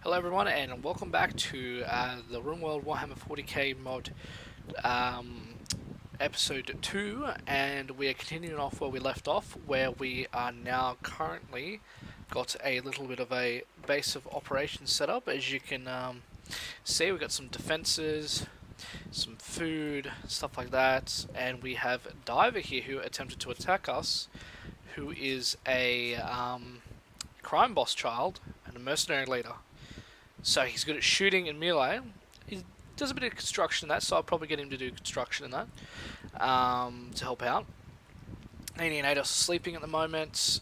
Hello everyone and welcome back to the Rimworld Warhammer 40k mod um, episode 2, and we are continuing off where we left off, where we are now currently got a little bit of a base of operations set up. As you can see, we've got some defenses, some food, stuff like that, and we have Diver here who attempted to attack us, who is a crime boss child and a mercenary leader. So he's good at shooting and melee. He does a bit of construction in that, so I'll probably get him to do construction in that to help out. Andy and Ados are sleeping at the moment.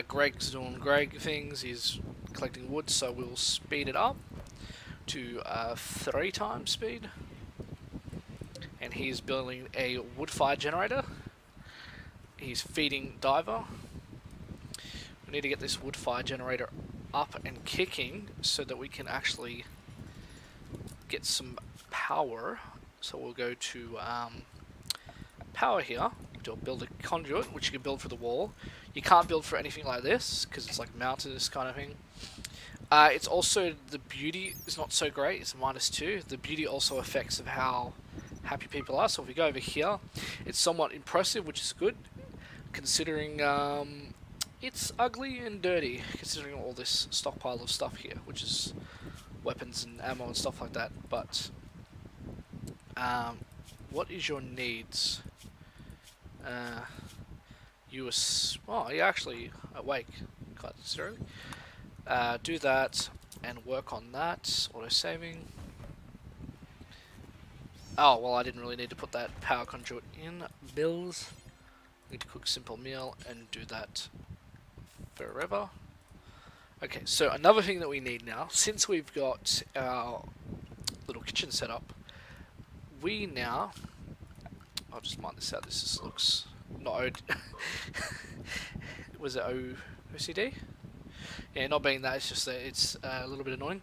Greg's doing Greg things. He's collecting wood, so we'll speed it up to 3 times speed. And he's building a wood fire generator. He's feeding Diver. We need to get this wood fire generator up and kicking so that we can actually get some power. So we'll go to power here. We'll build a conduit, which you can build for the wall. You can't build for anything like this because it's like mounted, this kind of thing. It's also, the beauty is not so great. It's -2. The beauty also affects of how happy people are. So if we go over here, it's somewhat impressive, which is good, considering it's ugly and dirty, considering all this stockpile of stuff here, which is weapons and ammo and stuff like that. But what is your needs? Well, you're actually awake quite necessarily. Do that and work on that. Auto saving. Oh well, I didn't really need to put that power conduit in. Bills. Need to cook simple meal and do that forever. Okay, so another thing that we need now, since we've got our little kitchen set up, we now, I'll just mark this out, this just looks not O was it OCD? Yeah, not being that, it's just that it's a little bit annoying.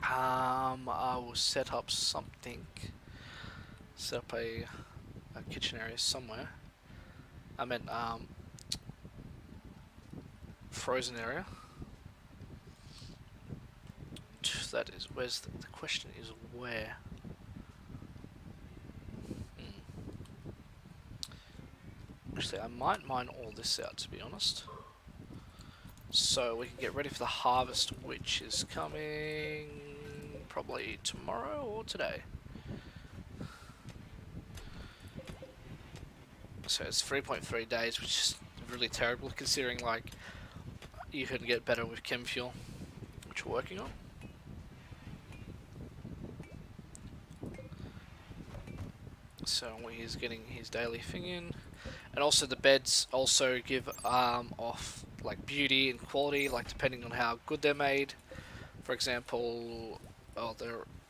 I will set up something, set up a kitchen area somewhere. I meant frozen area. That is, where's the question is where? Actually, I might mine all this out, to be honest, so we can get ready for the harvest, which is coming probably tomorrow or today. So it's 3.3 days, which is really terrible, considering like you can get better with chem fuel, which we're working on. So he's getting his daily thing in, and also the beds also give off like beauty and quality, like depending on how good they're made. For example, oh,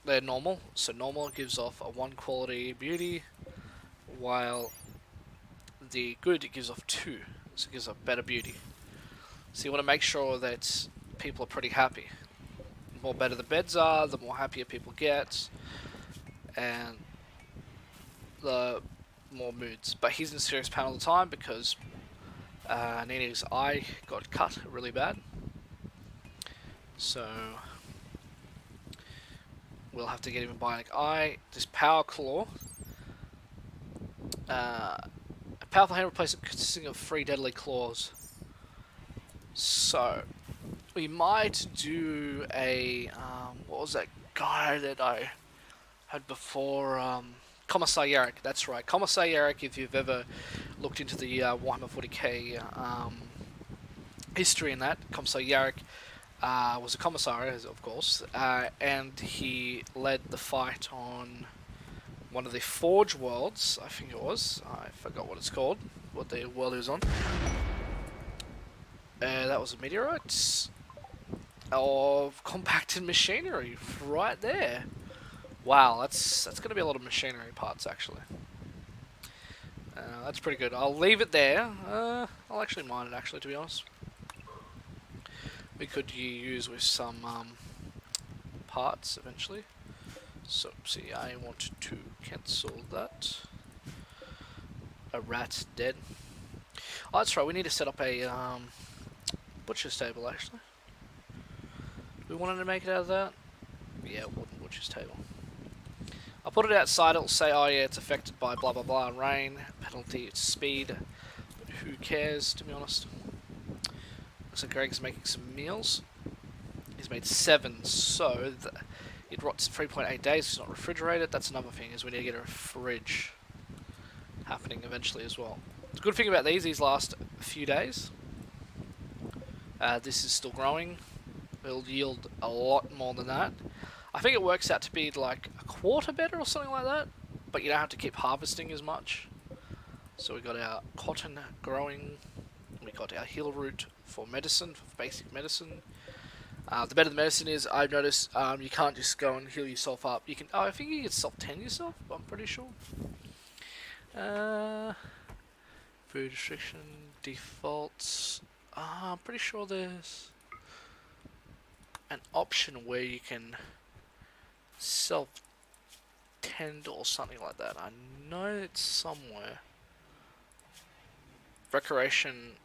they're normal, so normal gives off a 1 quality beauty, while the good gives off 2, so it gives off better beauty. So you want to make sure that people are pretty happy. The more better the beds are, the more happier people get, and the more moods. But he's in serious pain all the time because Nini's eye got cut really bad. So we'll have to get him a bionic eye. This power claw, a powerful hand replacement consisting of 3 deadly claws. So we might do a what was that guy that I had before? Commissar Yarrick, that's right. Commissar Yarrick, if you've ever looked into the Warhammer 40k history in that, Commissar Yarrick was a commissar, of course, and he led the fight on one of the Forge worlds, I think it was. I forgot what it's called, what the world he was on. That was a meteorite of compacted machinery right there. Wow, that's going to be a lot of machinery parts, actually. That's pretty good. I'll leave it there. I'll actually mine it, actually, to be honest. We could use with some parts eventually. So, see, I want to cancel that. A rat dead. Oh, that's right, we need to set up a butcher stable, actually. We wanted to make it out of that. Yeah, wooden butcher's table. I'll put it outside. It'll say, oh yeah, it's affected by blah blah blah, rain, penalty, it's speed. But who cares, to be honest? Looks like Greg's making some meals. He's made 7, so it rots 3.8 days. It's not refrigerated. That's another thing, is we need to get a fridge happening eventually as well. The good thing about these last few days. This is still growing. It'll yield a lot more than that. I think it works out to be like a quarter better or something like that, but you don't have to keep harvesting as much. So we got our cotton growing, we got our heal root for medicine, for basic medicine. The better the medicine is, I've noticed you can't just go and heal yourself up. You can, oh, I think you can self-tend yourself, I'm pretty sure. Food restriction, defaults. I'm pretty sure there's an option where you can self-tend or something like that. I know it's somewhere. Recreation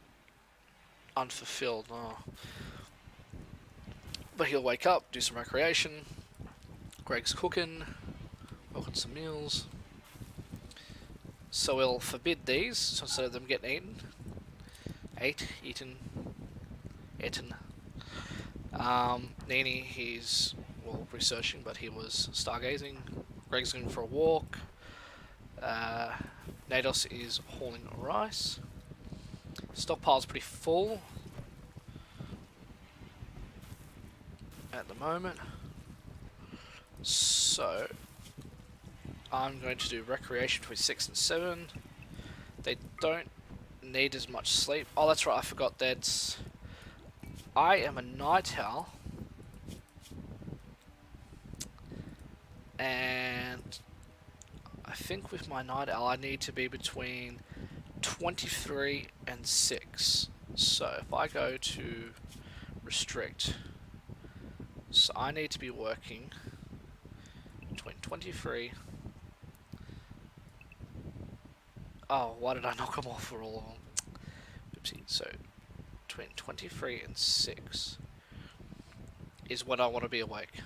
unfulfilled. Oh. But he'll wake up, do some recreation. Greg's cooking, cooking some meals. So we'll forbid these, so instead of them getting eaten. Nini, he's, well, researching, but he was stargazing. Greg's going for a walk. Nados is hauling rice. Stockpile's pretty full at the moment. So I'm going to do recreation between 6 and 7. They don't need as much sleep. Oh, that's right, I forgot that I am a night owl. And I think with my night owl I need to be between 23 and 6. So if I go to restrict, so I need to be working between 23. Oh, why did I knock them off for all of them? Oopsie. So between 23 and 6 is when I want to be awake.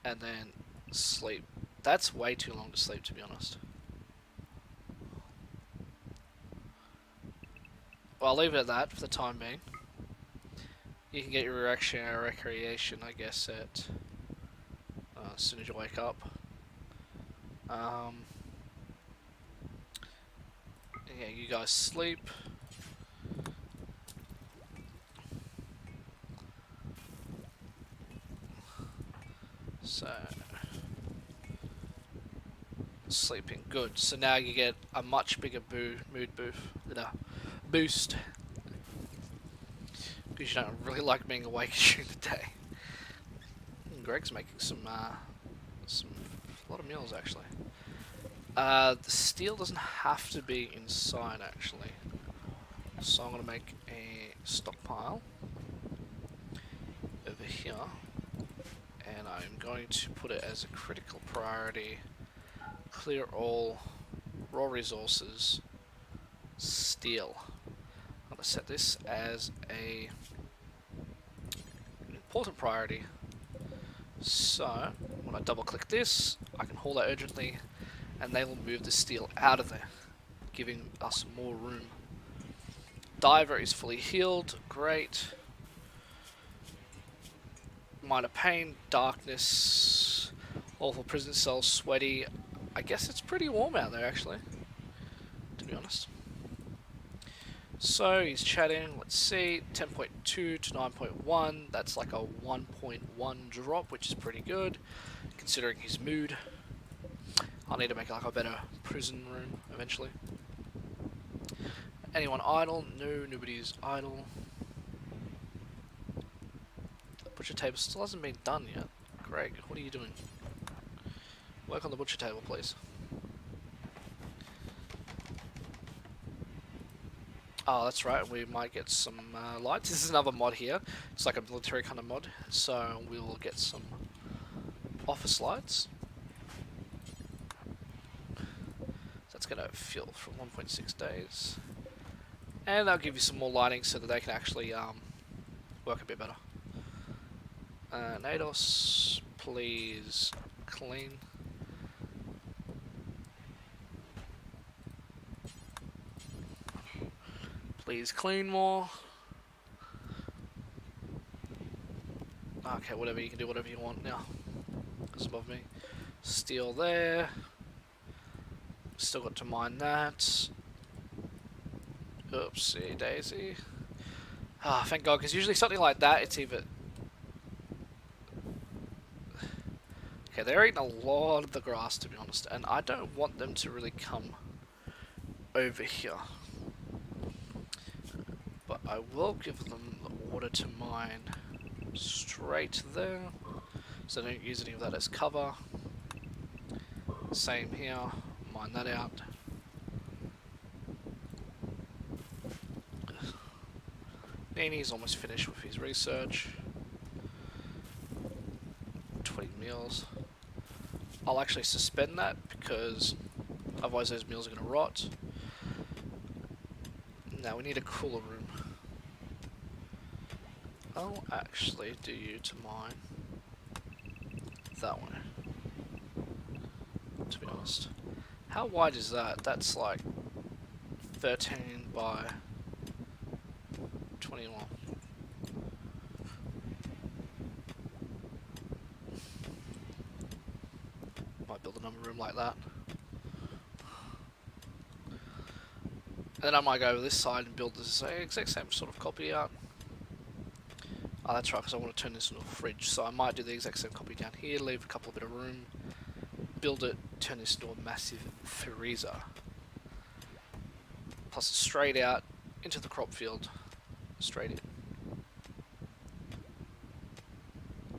And then sleep. That's way too long to sleep, to be honest. Well, I'll leave it at that for the time being. You can get your recreation, I guess, at as soon as you wake up. Yeah, you guys sleep. So sleeping, good. So now you get a much bigger mood boost because you don't really like being awake during the day. And Greg's making some a lot of meals actually. The steel doesn't have to be inside actually, so I'm gonna make a stockpile over here, and I'm going to put it as a critical priority. Clear all raw resources, steel. I'm going to set this as an important priority. So when I double click this, I can haul that urgently and they will move the steel out of there, giving us more room. Diver is fully healed, great. Minor pain, darkness, awful prison cell, sweaty. I guess it's pretty warm out there actually, to be honest. So he's chatting, let's see, 10.2 to 9.1, that's like a 1.1 drop, which is pretty good, considering his mood. I'll need to make like a better prison room eventually. Anyone idle? No, nobody's idle. The butcher table still hasn't been done yet. Greg, what are you doing? Work on the butcher table, please. Oh, that's right, we might get some lights. This is another mod here. It's like a military kind of mod, so we will get some office lights. That's going to fill for 1.6 days. And they'll give you some more lighting so that they can actually work a bit better. Nados, please clean. Please clean more. Okay, whatever, you can do whatever you want now. Doesn't bother me. Steel there. Still got to mine that. Oopsie daisy. Ah, thank God, because usually something like that, it's either... Okay, they're eating a lot of the grass, to be honest, and I don't want them to really come over here. But I will give them the order to mine straight there, so I don't use any of that as cover. Same here, mine that out. Nini's almost finished with his research. 20 meals. I'll actually suspend that because otherwise those meals are going to rot. Now we need a cooler room. I'll actually do you to mine that one. To be honest. How wide is that? That's like 13 by 21. Might build another room like that. And then I might go over this side and build this exact same sort of copy out. Oh, that's right, because I want to turn this into a fridge. So I might do the exact same copy down here, leave a couple of bit of room, build it, turn this into a massive freezer. Plus straight out into the crop field, straight in.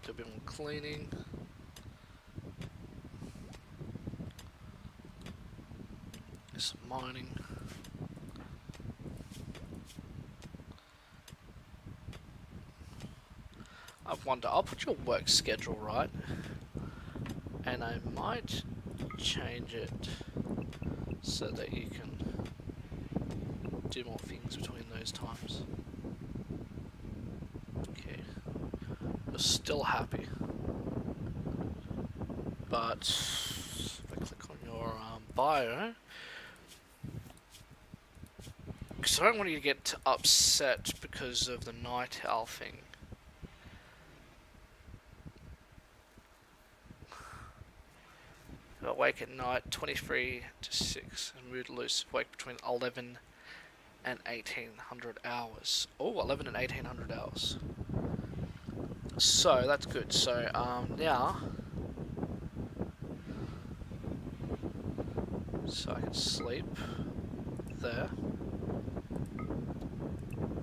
Do a bit more cleaning. Some mining. I wonder, I'll put your work schedule right, and I might change it so that you can do more things between those times. Okay, you're still happy, but if I click on your bio, because I don't want you to get upset because of the night owl thing. Awake at night, 23 to 6, and mood loose, wake between 11 and 1800 hours. Oh, 11 and 1800 hours. So, that's good. So, now... So I can sleep there.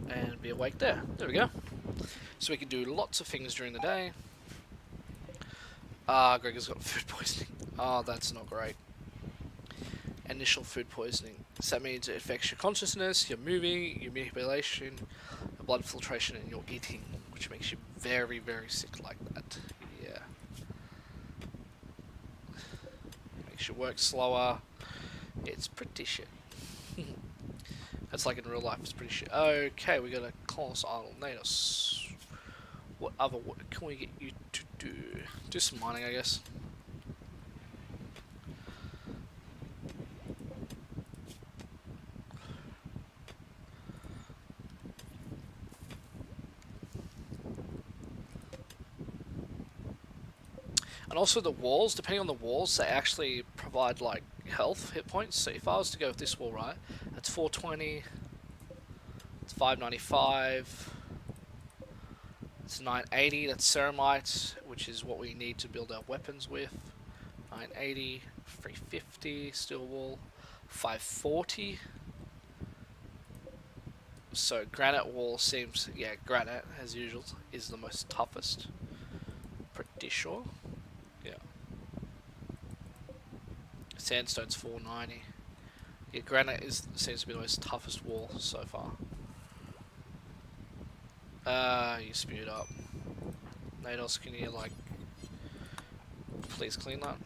And be awake there. There we go. So we can do lots of things during the day. Gregor's got food poisoning. Oh, that's not great. Initial food poisoning. So that means it affects your consciousness, your moving, your manipulation, your blood filtration, and your eating, which makes you very, very sick like that. Yeah. Makes your work slower. It's pretty shit. That's like in real life, it's pretty shit. Okay, we got a colossal Natus. What other work can we get you to do? Do some mining, I guess. And also the walls, depending on the walls, they actually provide like health, hit points. So if I was to go with this wall, right, that's 420, it's 595, it's 980, that's ceramite, which is what we need to build our weapons with. 980, 350, steel wall, 540. So granite wall seems, yeah, granite as usual is the most toughest. Pretty sure. Yeah. Sandstone's 490. Yeah, granite seems to be the most toughest wall so far. You spewed up. Nados, can you like please clean that?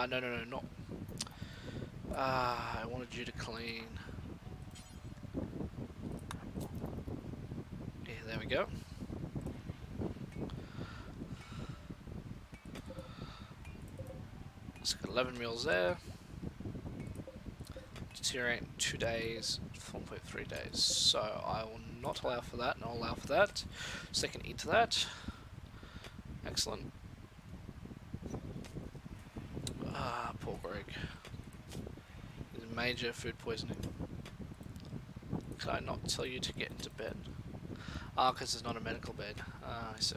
No, not. I wanted you to clean. Yeah, there we go. Let's get 11 meals there. Deteriorate 2 days, 4.3 days. So I will not allow for that, and I'll allow for that. So they can eat that. Excellent. Ah, poor Greg. There's major food poisoning. Can I not tell you to get into bed? Ah, because it's not a medical bed. Ah, I see.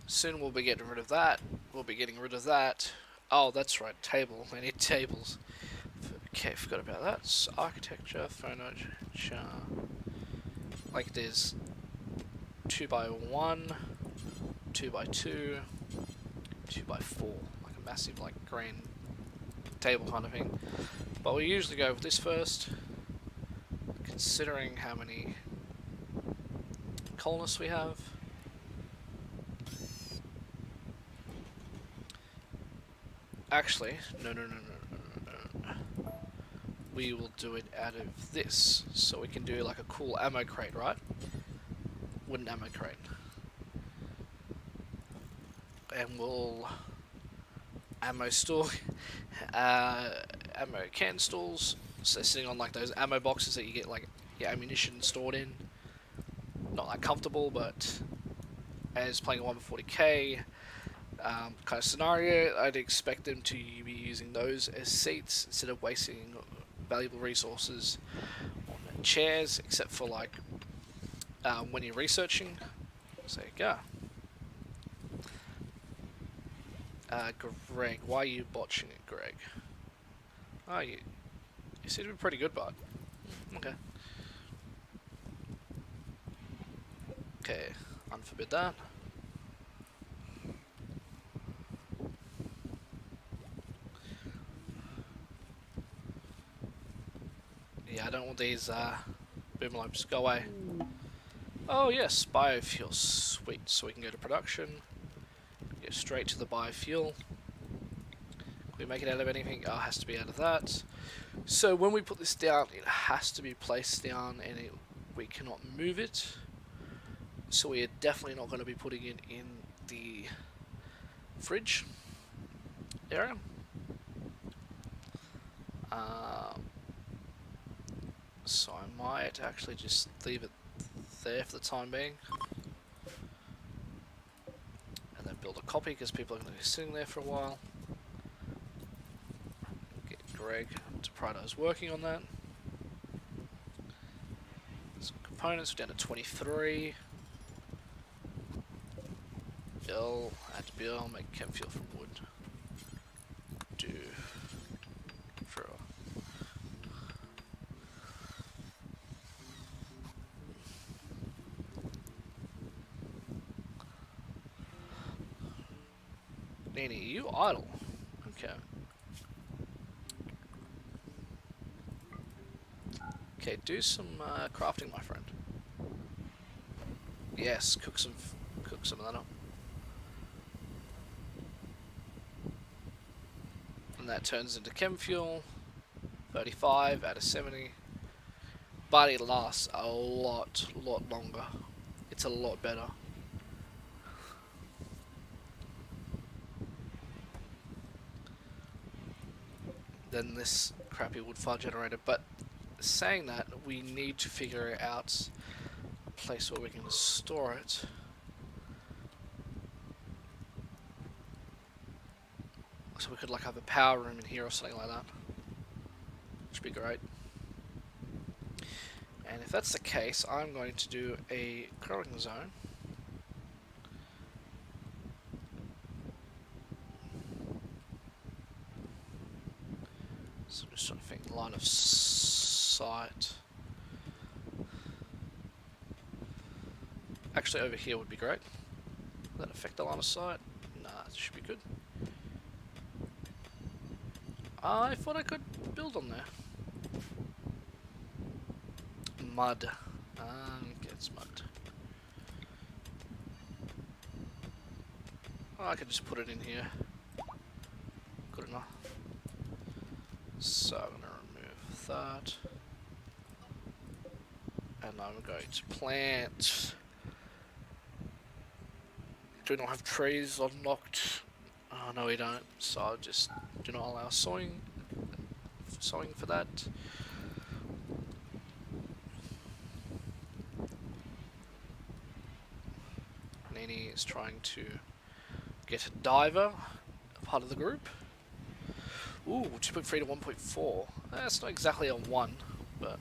Soon we'll be getting rid of that. We'll be getting rid of that. Oh, that's right, table. I need tables. Okay, forgot about that. So architecture, furniture. Like there's 2x1, 2x2, 2x4. Like a massive, like, green table kind of thing. But we usually go with this first. Considering how many colonists we have. Actually, no. We will do it out of this. So we can do like a cool ammo crate, right? Wooden ammo crate. And we'll ammo store, ammo can stalls. So sitting on like those ammo boxes that you get like your ammunition stored in. Not like comfortable, but as playing a 140k kind of scenario, I'd expect them to be using those as seats instead of wasting valuable resources on chairs, except for like when you're researching. So there you go. Greg, why are you botching it, Greg? Oh, you seem to be pretty good, bud. Okay. Okay, unforbid that. Yeah, I don't want these boom lobes. Go away. Oh yes, biofuel. Sweet. So we can go to production. Get straight to the biofuel. Can we make it out of anything? Oh, it has to be out of that. So when we put this down, it has to be placed down, and we cannot move it. So we are definitely not going to be putting it in the fridge area. So I might actually just leave it there for the time being. And then build a copy, because people are going to be sitting there for a while. Get Greg to Prado's working on that. Some components, we're down to 23. Bill, add to Bill, make chem fuel from wood. Do. Throw. Nini, you idle. Okay. Okay, do some crafting, my friend. Yes, cook some of that up. And that turns into chem fuel. 35 out of 70. But it lasts a lot longer. It's a lot better. Than this crappy wood fire generator. But saying that, we need to figure out a place where we can store it. So we could like have a power room in here or something like that. Which would be great. And if that's the case, I'm going to do a growing zone. So I'm just trying to think line of sight. Actually over here would be great. Will that affect the line of sight? Nah, it should be good. I thought I could build on there. Mud. Okay, it's mud. Oh, I can just put it in here. Good enough. So I'm going to remove that. And I'm going to plant. Do not have trees unlocked. Oh no, we don't. So I'll just do not allow sowing for that. Nini is trying to get a diver, part of the group. Ooh, 2.3 to 1.4. That's not exactly a 1, but...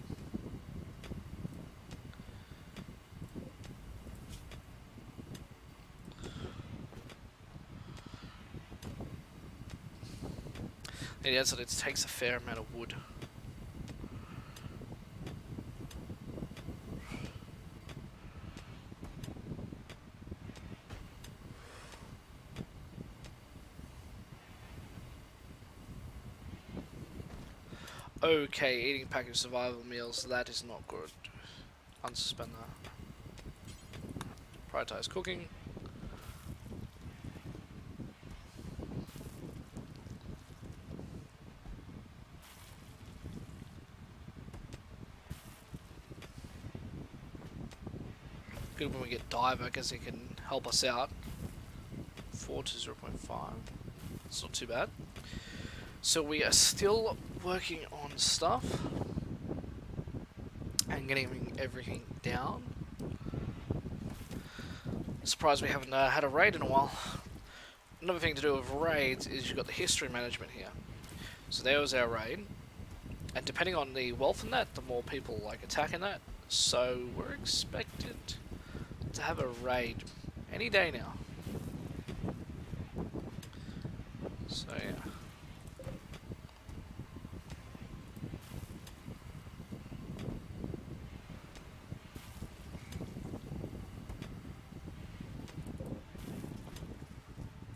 it is that it takes a fair amount of wood. Okay, eating packaged survival meals, that is not good. Unsuspend that. Prioritize cooking. Good when we get diver, because he can help us out. 4 to 0.5. It's not too bad. So we are still working on stuff and getting everything down. Surprised we haven't had a raid in a while. Another thing to do with raids is you've got the history management here. So there was our raid, and depending on the wealth in that, the more people like attacking that. So we're expected to have a raid any day now. So yeah.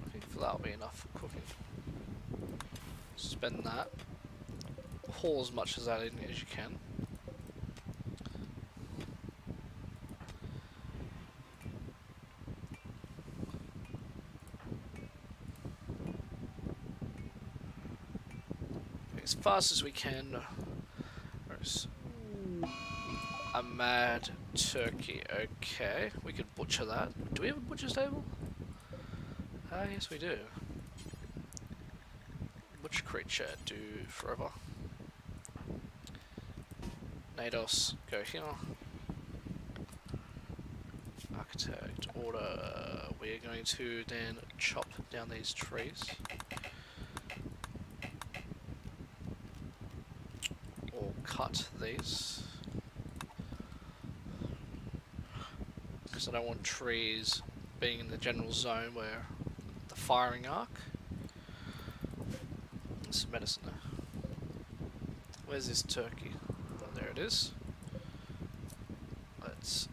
I think that'll be enough for cooking. Spend that. Haul as much of that in as you can. As fast as we can. Where's a mad turkey? Okay, we could butcher that. Do we have a butcher's table? Yes we do. Butcher creature, do forever. Nados, go here. Architect, order. We're going to then chop down these trees. Or cut these. Because I don't want trees being in the general zone where the firing arc. There's some medicine there. Where's this turkey? Oh, there it is. Let's...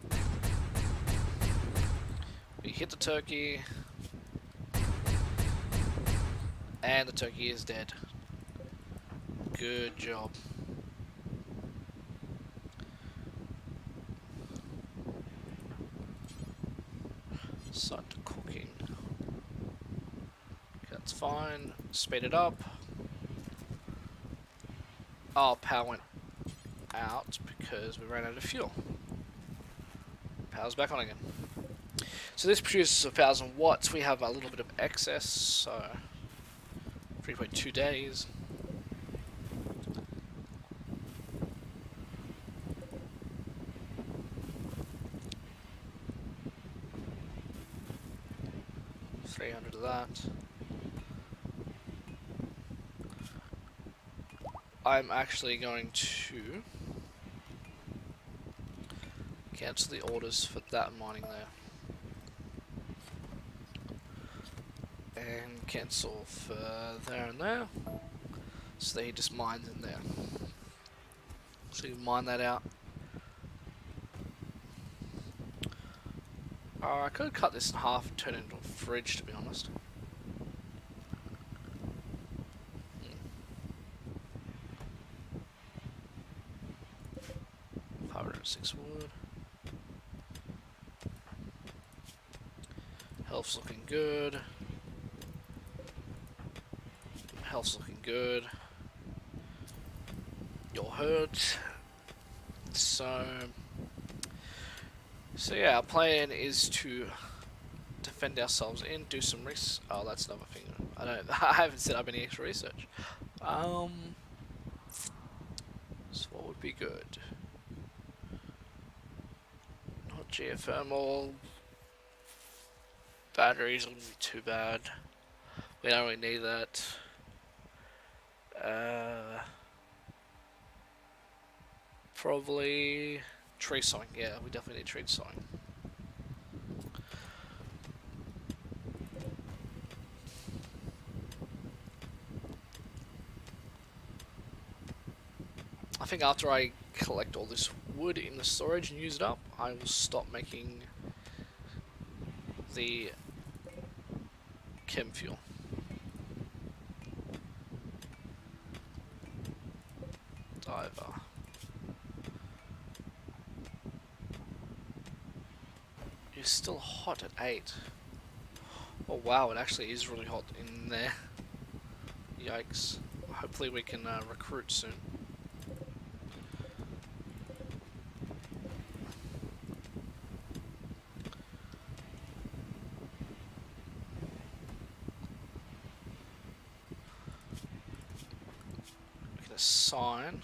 We hit the turkey. And the turkey is dead. Good job. Start cooking. That's fine. Speed it up. Oh, power went out because we ran out of fuel. Power's back on again. So this produces 1,000 watts. We have a little bit of excess, so 3.2 days. $300 of that. I'm actually going to cancel the orders for that mining there. And cancel for there and there. So that he just mines in there. So you mine that out. I could cut this in half and turn it into a fridge, to be honest. 506 wood. Health's looking good. Health's looking good. You're hurt. So yeah, our plan is to defend ourselves in, do some research. Oh, that's another thing. I haven't set up any extra research. So what would be good? Not geothermal. Batteries wouldn't be too bad. We don't really need that. Probably tree sawing. Yeah, we definitely need tree sawing. I think after I collect all this wood in the storage and use it up, I will stop making the chem fuel. Diver. You're still hot at 8. Oh wow, it actually is really hot in there. Yikes. Hopefully we can recruit soon. We can assign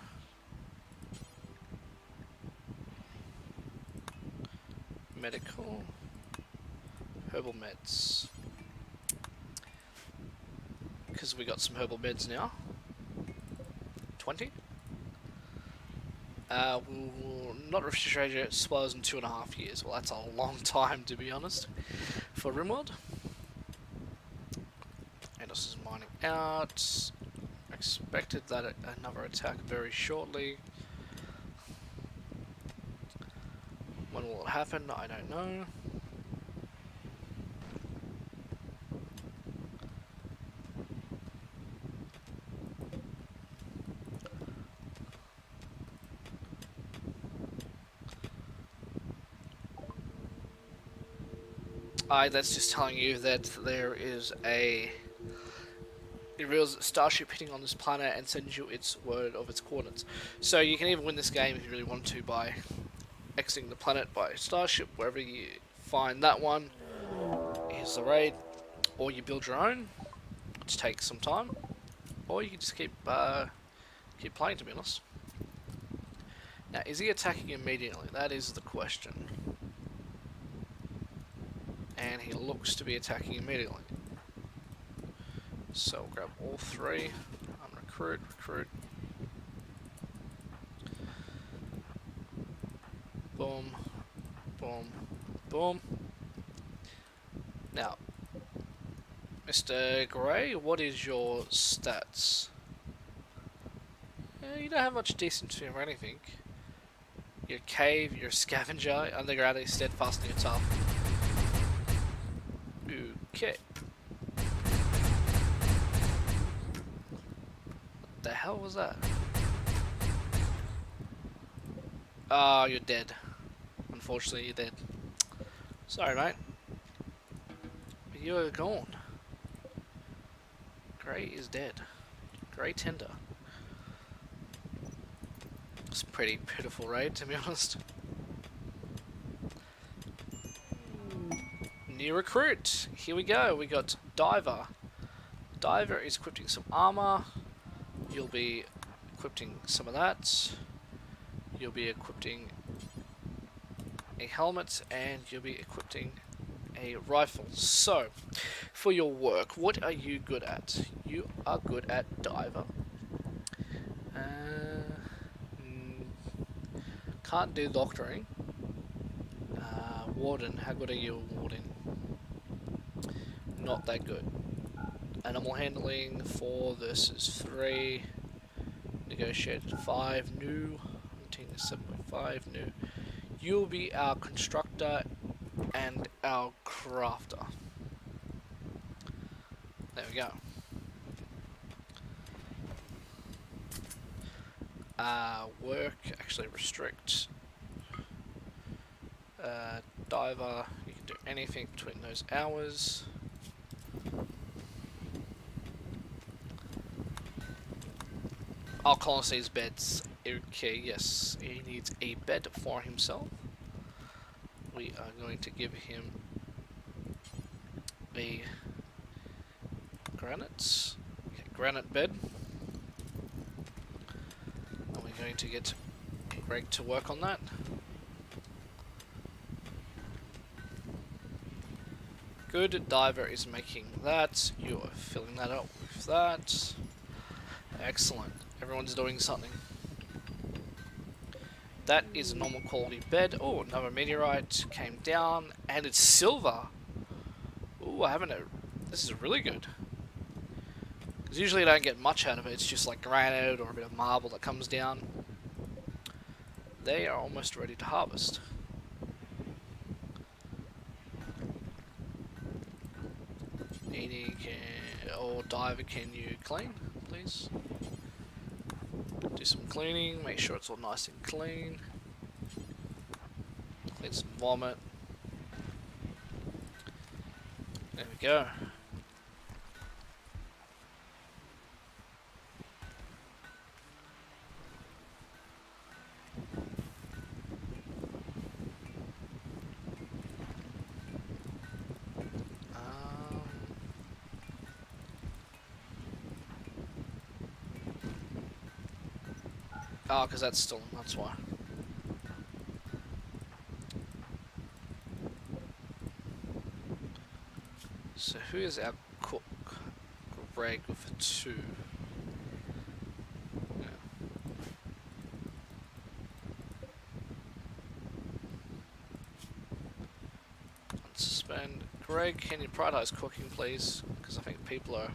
medical herbal meds. Because we got some herbal meds now. 20. We'll not refrigerate spoils in 2.5 years. Well, that's a long time to be honest for Rimworld. And this is mining out. Expected that another attack very shortly. When will it happen? I don't know. That's just telling you that there is it reveals a starship hitting on this planet and sends you its word of its coordinates. So you can even win this game if you really want to by exiting the planet by starship, wherever you find that one. Here's the raid. Or you build your own, which takes some time. Or you can just keep playing, to be honest. Now, is he attacking immediately? That is the question. And he looks to be attacking immediately. So we'll grab all 3. Recruit. Boom. Boom. Boom. Now, Mr. Grey, what is your stats? You don't have much decency or anything. You're a cave, you're a scavenger, underground, you're steadfast, and you're tough. Okay. What the hell was that? Oh, you're dead. Unfortunately, you're dead. Sorry, mate. You're gone. Grey is dead. Grey Tender. It's a pretty pitiful raid, to be honest. New recruit. Here we go. We got Diver. Diver is equipping some armor. You'll be equipping some of that. You'll be equipping a helmet, and you'll be equipping a rifle. So, for your work, what are you good at? You are good at Diver. Can't do doctoring. Warden, how good are you at warding? Not that good. Animal handling, 4 versus 3. Negotiated 5, new. Hunting is 7.5, new. You'll be our constructor and our crafter. There we go. Work, actually restrict. Diver, you can do anything between those hours. Our colonist needs beds. Okay, yes, he needs a bed for himself. We are going to give him a granite, okay, granite bed. And we're going to get Greg to work on that. Good, Diver is making that. You are filling that up with that. Excellent. Everyone's doing something. That is a normal quality bed. Oh, another meteorite came down, and it's silver. Ooh, I haven't. This is really good. Because usually I don't get much out of it. It's just like granite or a bit of marble that comes down. They are almost ready to harvest. Or Diver, can you clean, please? Do some cleaning, make sure it's all nice and clean. Clean some vomit. There we go. Oh, because that's stolen, that's why. So who is our cook? Greg with 2. Yeah. Unsuspend. Greg, can you prioritize cooking, please? Because I think people are...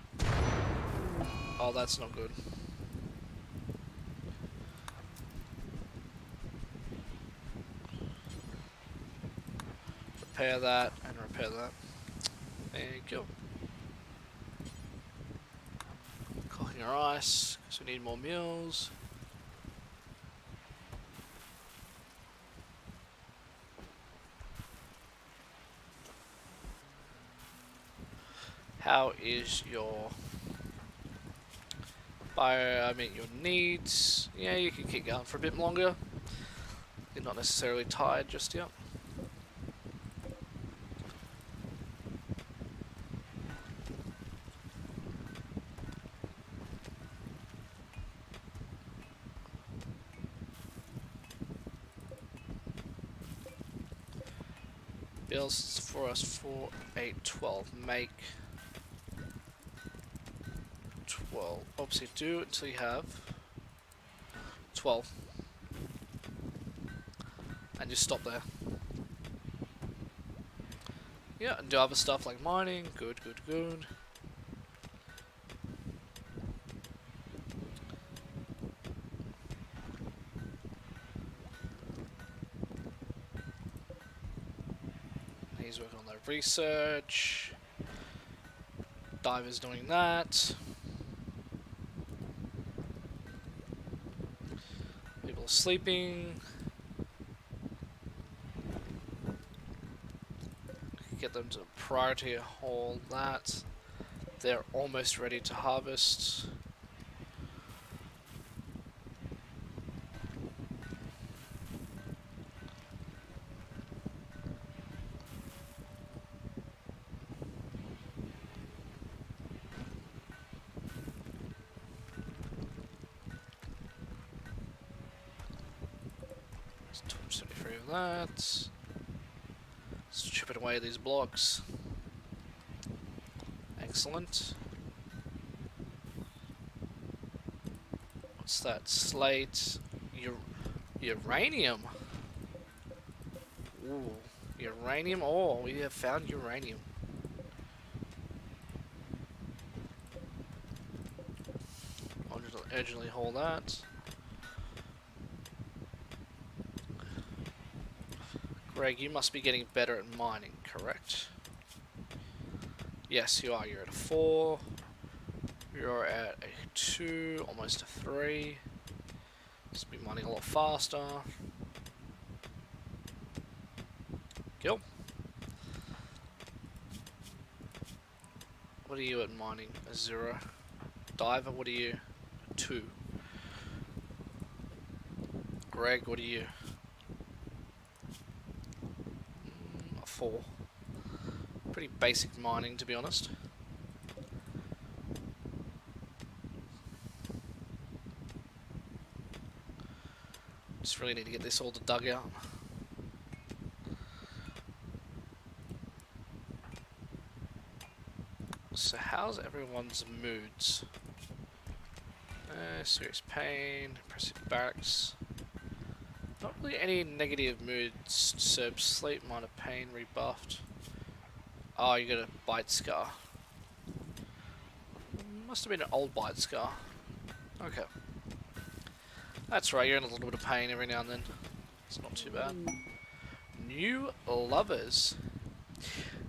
Oh, that's not good. Repair that, and repair that. There you go. Cooking our ice, because we need more meals. How is your your needs? Yeah, you can keep going for a bit longer. You're not necessarily tired just yet. Bills for us 4, 8, 12. Make 12. Oopsie, do until you have 12. And just stop there. Yeah, and do other stuff like mining. Good, good, good. He's working on the research. Diver's doing that. People are sleeping. Get them to priority hold that. They're almost ready to harvest. It's 273 of that. Chip it away these blocks. Excellent. What's that? Slate. Uranium. Ooh. Uranium. Oh, we have found uranium. I'll just urgently hold that. Greg, you must be getting better at mining, correct? Yes, you are. You're at a 4. You're at a 2, almost a 3. Just be mining a lot faster. Kill. What are you at mining? A 0. Diver, what are you? A 2. Greg, what are you? A 4. Pretty basic mining, to be honest. Just really need to get this all dug out. So how's everyone's moods? Serious pain, impressive barracks. Not really any negative moods. Disturb sleep, minor pain, rebuffed. Oh, you got a bite scar. Must have been an old bite scar. Okay. That's right, you're in a little bit of pain every now and then. It's not too bad. New lovers.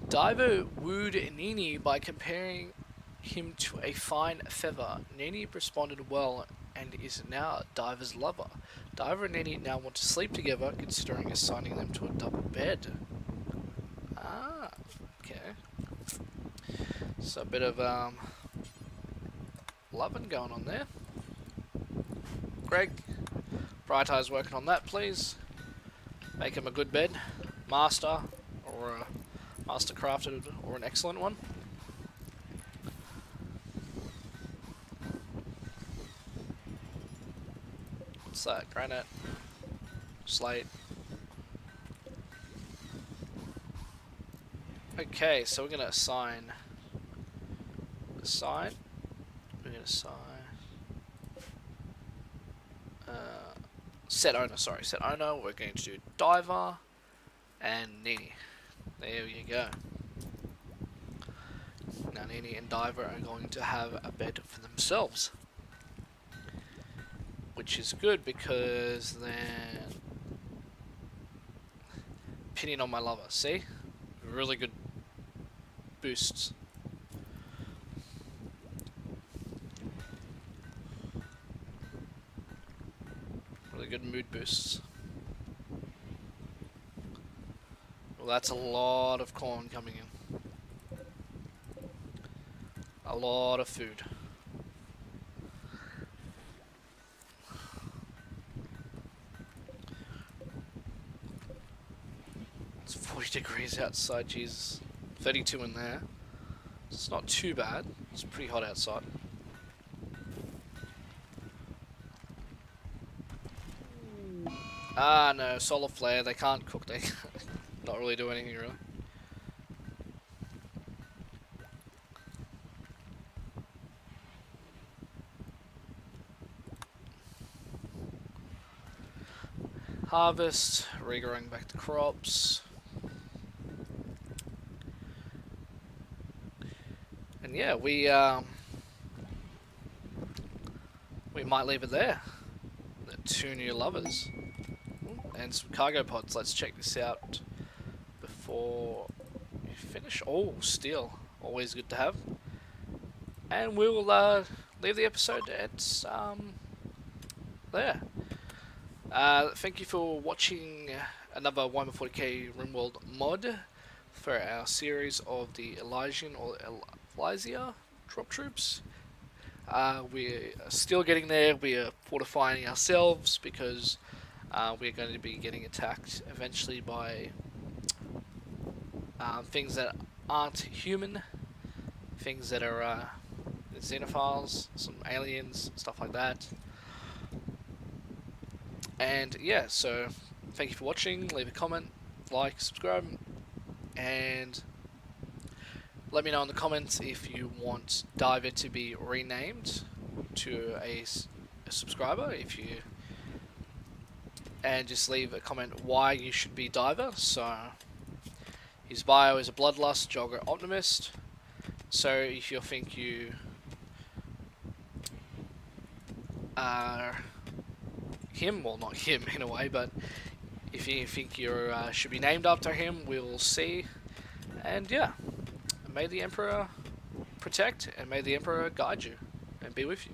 Diver wooed Nini by comparing him to a fine feather. Nini responded well and is now Diver's lover. Diver and Nini now want to sleep together, considering assigning them to a double bed. Ah, okay. So a bit of loving going on there. Greg, Bright Eyes working on that, please. Make him a good bed. Master, or a master crafted, or an excellent one. What's that? Granite. Slate. Okay, so we're going to assign. We're going to assign. Set owner, sorry. Set owner, we're going to do Diver and Nini. There you go. Now Nini and Diver are going to have a bed for themselves. Which is good because then... Opinion on my lover, see? Really good boosts. Really good mood boosts. Well, that's a lot of corn coming in. A lot of food. It's 40 degrees outside, Jesus. 32 in there. It's not too bad. It's pretty hot outside. Ah, no, solar flare. They can't cook. They not really do anything, really. Harvest, regrowing back the crops. And yeah, we might leave it there. The 2 new lovers. And some cargo pods. Let's check this out before we finish. Oh, steel. Always good to have. And we will leave the episode at there. Thank you for watching another Warhammer 40k Rimworld mod for our series of the Elysian or Elysian drop troops. We're still getting there. We are fortifying ourselves because we're going to be getting attacked eventually by things that aren't human, things that are xenophiles, some aliens, stuff like that. And yeah, so thank you for watching. Leave a comment, like, subscribe, and let me know in the comments if you want Diver to be renamed to a subscriber. And just leave a comment why you should be Diver. So his bio is a bloodlust jogger optimist. So if you think you are him, well, not him in a way, but if you think you should be named after him, we'll see. And yeah, may the Emperor protect, and may the Emperor guide you and be with you.